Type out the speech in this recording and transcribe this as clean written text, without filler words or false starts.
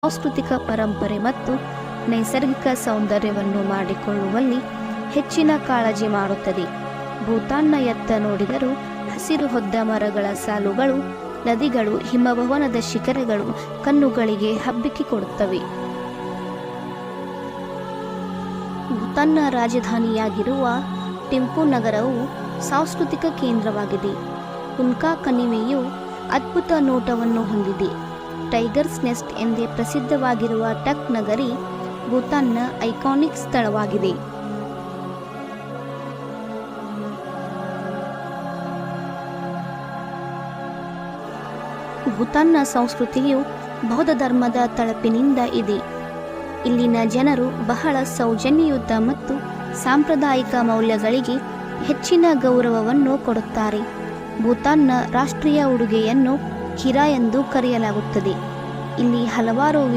ಸಾಂಸ್ಕೃತಿಕ ಪರಂಪರೆ ಮತ್ತು ನೈಸರ್ಗಿಕ ಸೌಂದರ್ಯವನ್ನು ಮಾಡಿಕೊಳ್ಳುವಲ್ಲಿ ಹೆಚ್ಚಿನ ಕಾಳಜಿ ಮಾಡುತ್ತದೆ. ಭೂತಾನ್ನ ಎತ್ತ ನೋಡಿದರೂ ಹಸಿರು ಹೊದ್ದ ಮರಗಳ ಸಾಲುಗಳು, ನದಿಗಳು, ಹಿಮಭವನದ ಶಿಖರಗಳು ಕಣ್ಣುಗಳಿಗೆ ಹಬ್ಬಿಕೆ ಕೊಡುತ್ತವೆ. ಭೂತಾನ್ನ ರಾಜಧಾನಿಯಾಗಿರುವ ಥಿಂಪು ನಗರವು ಸಾಂಸ್ಕೃತಿಕ ಕೇಂದ್ರವಾಗಿದೆ. ಹುನ್ಕಾ ಕಣಿವೆಯು ಅದ್ಭುತ ನೋಟವನ್ನು ಹೊಂದಿದೆ. ಟೈಗರ್ಸ್ ನೆಸ್ಟ್ ಎಂದೇ ಪ್ರಸಿದ್ಧವಾಗಿರುವ ಟಕ್ ನಗರಿ ಭೂತಾನ್ನ ಐಕಾನಿಕ್ ಸ್ಥಳವಾಗಿದೆ. ಭೂತಾನ್ನ ಸಂಸ್ಕೃತಿಯು ಬೌದ್ಧ ಧರ್ಮದ ತಳಪಿನಿಂದ ಇದೆ. ಇಲ್ಲಿನ ಜನರು ಬಹಳ ಸೌಜನ್ಯಯುತ ಮತ್ತು ಸಾಂಪ್ರದಾಯಿಕ ಮೌಲ್ಯಗಳಿಗೆ ಹೆಚ್ಚಿನ ಗೌರವವನ್ನು ಕೊಡುತ್ತಾರೆ. ಭೂತಾನ್ನ ರಾಷ್ಟ್ರೀಯ ಉಡುಗೆಯನ್ನು ಹಿರಾ ಎಂದು ಕರೆಯಲಾಗುತ್ತದೆ. ಇಲ್ಲಿ ಹಲವಾರು